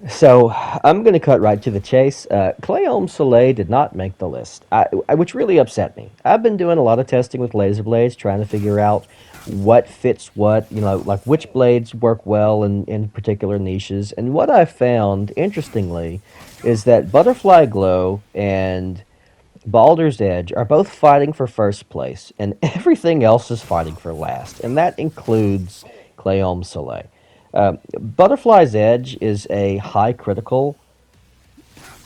So I'm going to cut right to the chase. Clay Elm Soleil did not make the list, which really upset me. I've been doing a lot of testing with laser blades, trying to figure out what fits what, like which blades work well in particular niches. And what I found, interestingly, is that Butterfly Glow and Baldur's Edge are both fighting for first place, and everything else is fighting for last, and that includes Clayome Soleil. Butterfly's Edge is a high critical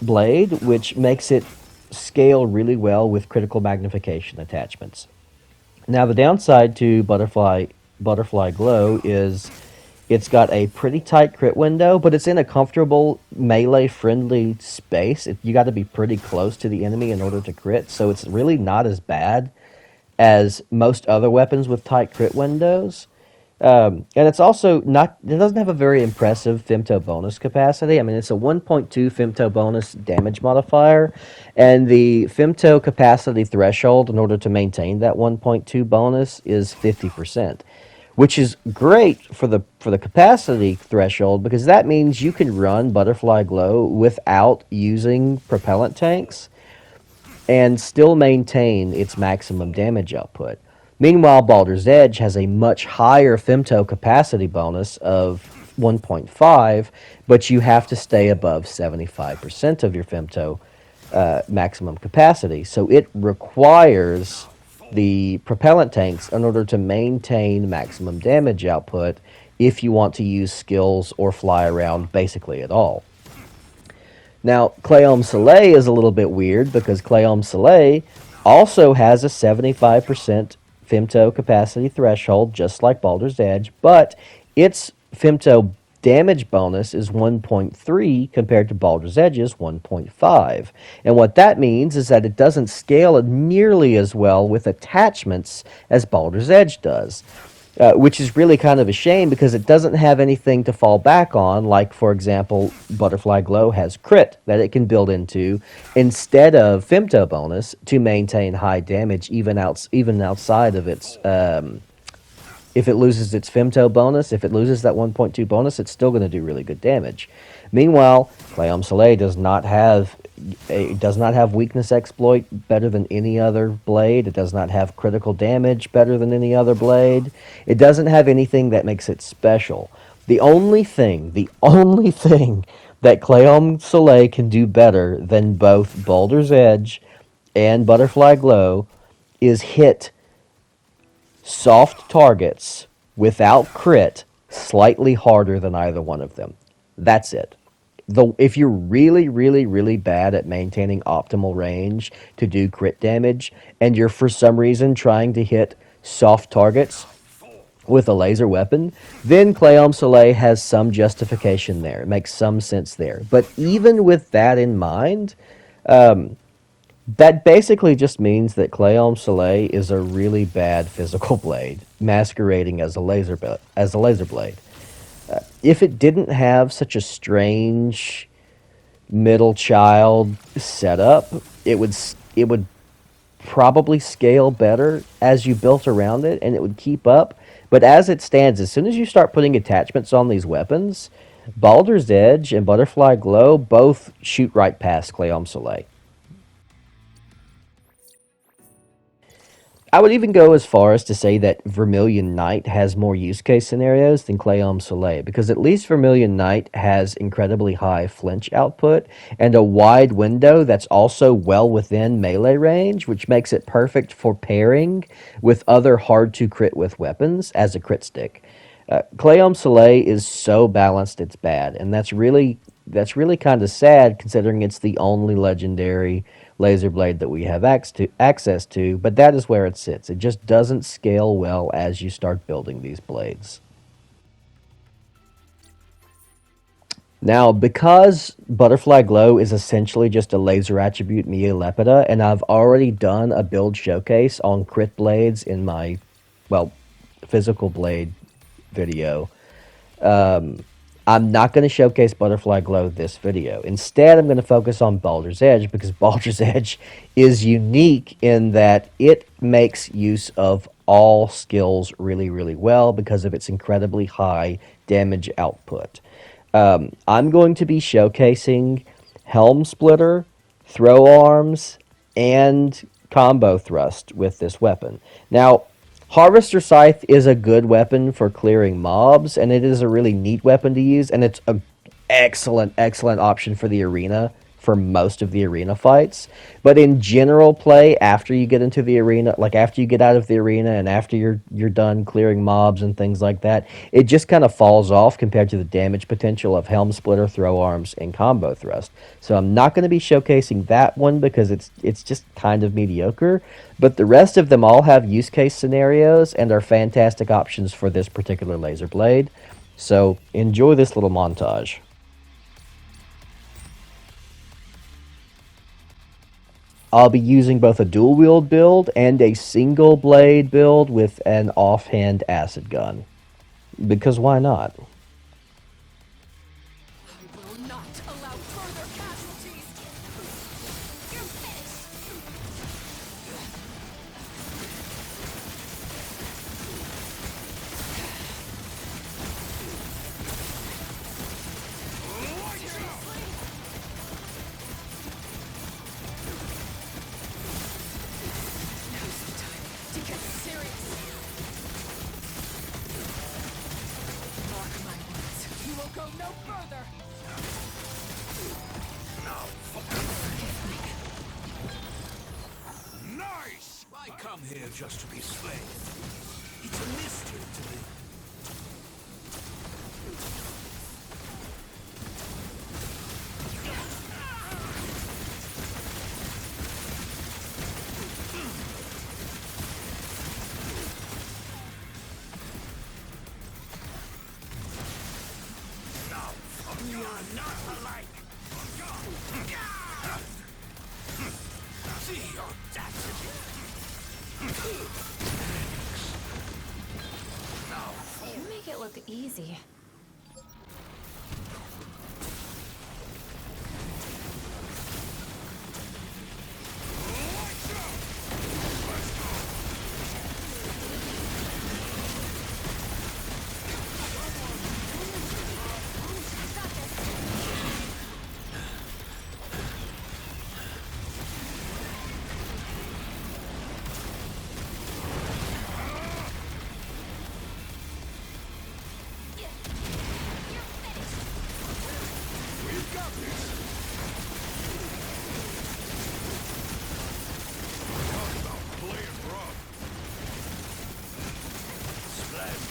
blade, which makes it scale really well with critical magnification attachments. Now, the downside to Butterfly Glow is it's got a pretty tight crit window, but it's in a comfortable melee friendly space. You got to be pretty close to the enemy in order to crit, so it's really not as bad as most other weapons with tight crit windows. And it's also not, it doesn't have a very impressive femto bonus capacity. I mean, it's a 1.2 femto bonus damage modifier, and the femto capacity threshold in order to maintain that 1.2 bonus is 50%, which is great for the capacity threshold because that means you can run Butterfly Glow without using propellant tanks and still maintain its maximum damage output. Meanwhile, Baldur's Edge has a much higher femto capacity bonus of 1.5, but you have to stay above 75% of your femto maximum capacity. So it requires the propellant tanks in order to maintain maximum damage output if you want to use skills or fly around basically at all. Now, Clayome Soleil is a little bit weird because Clayome Soleil also has a 75% femto capacity threshold, just like Baldur's Edge, but its femto damage bonus is 1.3 compared to Baldur's Edge's 1.5. And what that means is that it doesn't scale nearly as well with attachments as Baldur's Edge does. Which is really kind of a shame because it doesn't have anything to fall back on. Like, for example, Butterfly Glow has crit that it can build into instead of femto bonus to maintain high damage even outside of its. If it loses its femto bonus, if it loses that 1.2 bonus, it's still going to do really good damage. Meanwhile, Clayome Soleil does not have weakness exploit better than any other blade. It does not have critical damage better than any other blade. It doesn't have anything that makes it special. The only thing that Clayome Soleil can do better than both Baldur's Edge and Butterfly Glow is hit soft targets without crit slightly harder than either one of them. That's it. If you're really, really, really bad at maintaining optimal range to do crit damage, and you're for some reason trying to hit soft targets with a laser weapon, then Clayome Soleil has some justification there. It makes some sense there. But even with that in mind, that basically just means that Clayome Soleil is a really bad physical blade, masquerading as a laser blade. If it didn't have such a strange middle child setup, it would probably scale better as you built around it, and it would keep up. But as it stands, as soon as you start putting attachments on these weapons, Baldur's Edge and Butterfly Glow both shoot right past Clayome Soleil. I would even go as far as to say that Vermilion Knight has more use case scenarios than Clayome Soleil, because at least Vermilion Knight has incredibly high flinch output and a wide window that's also well within melee range, which makes it perfect for pairing with other hard to crit with weapons as a crit stick. Clayome Soleil is so balanced it's bad, and that's really kind of sad considering it's the only legendary laser blade that we have access to, but that is where it sits. It just doesn't scale well as you start building these blades. Now, because Butterfly Glow is essentially just a laser attribute Mia Lepida, and I've already done a build showcase on crit blades in my, well, physical blade video, I'm not going to showcase Butterfly Glow this video. Instead, I'm going to focus on Baldur's Edge because Baldur's Edge is unique in that it makes use of all skills really, really well because of its incredibly high damage output. I'm going to be showcasing Helm Splitter, Throw Arms, and Combo Thrust with this weapon. Now, Harvester Scythe is a good weapon for clearing mobs, and it is a really neat weapon to use, and it's a excellent option for the arena for most of the arena fights. But in general play, after you get into the arena, like after you get out of the arena and after you're done clearing mobs and things like that, it just kind of falls off compared to the damage potential of Helm Splitter, Throw Arms, and Combo Thrust. So I'm not going to be showcasing that one because it's just kind of mediocre. But the rest of them all have use case scenarios and are fantastic options for this particular laser blade. So enjoy this little montage. I'll be using both a dual wield build and a single blade build with an offhand acid gun. Because why not? I will not allow further casualties. You're finished. Seriously? Now's the time to get serious. Mark my words. You will go no further. Nice! I come here just to be slain. It's a mystery to me. We are not alike. See your audacity. You make it look easy. We've got this. Talk about playing rough. Splash.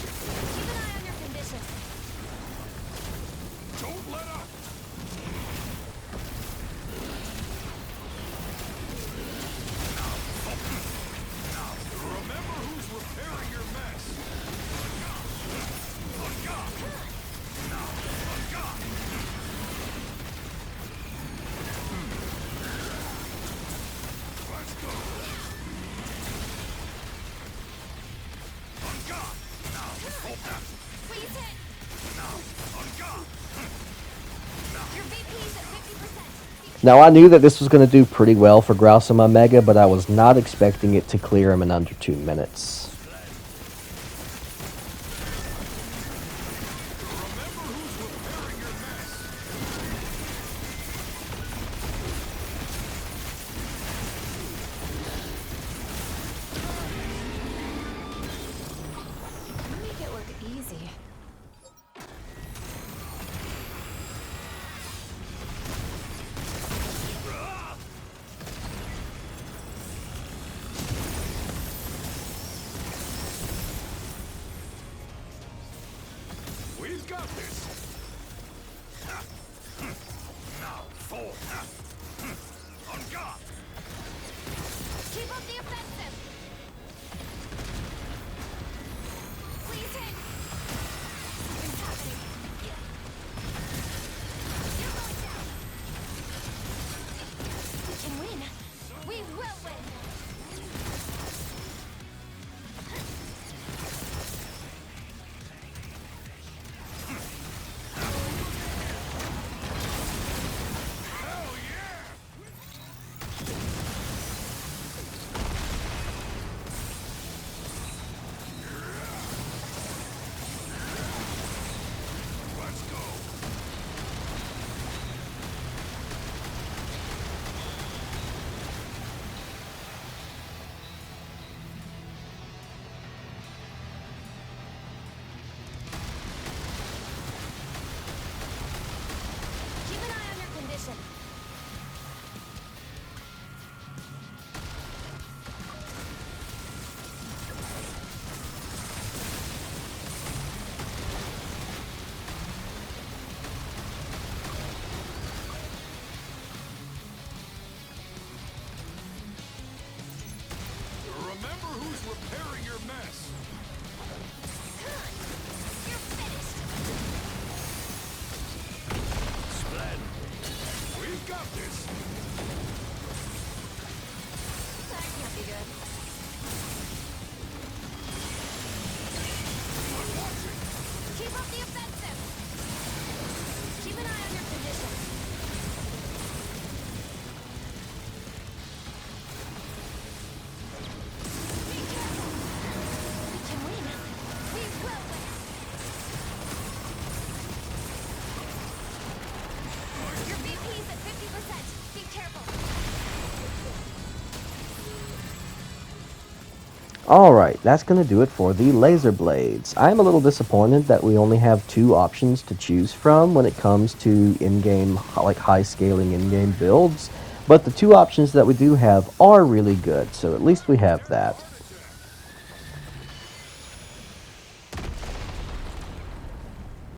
Keep an eye on your condition. Don't let up. Remember who's repairing your mess. Let's go. Please hit. Your VP's at 50%. Now I knew that this was going to do pretty well for Grouse on my Mega, but I was not expecting it to clear him in under 2 minutes. Remember who's repairing your mess. You make it look easy. We've got this. Now, fall. On guard. Keep up the offensive. Please hit. Something's happening. You're going down. We can win. We will win. Who's repairing your mess? You're finished. Splendid. We've got this. That can't be good. I'm watching. Keep up the offensive. Keep an eye on your position. Be careful. We can win. We will win. Your VP's at 50%. Be careful. Alright, that's going to do it for the laser blades. I'm a little disappointed that we only have two options to choose from when it comes to in-game, like high-scaling in-game builds, but the two options that we do have are really good, so at least we have that.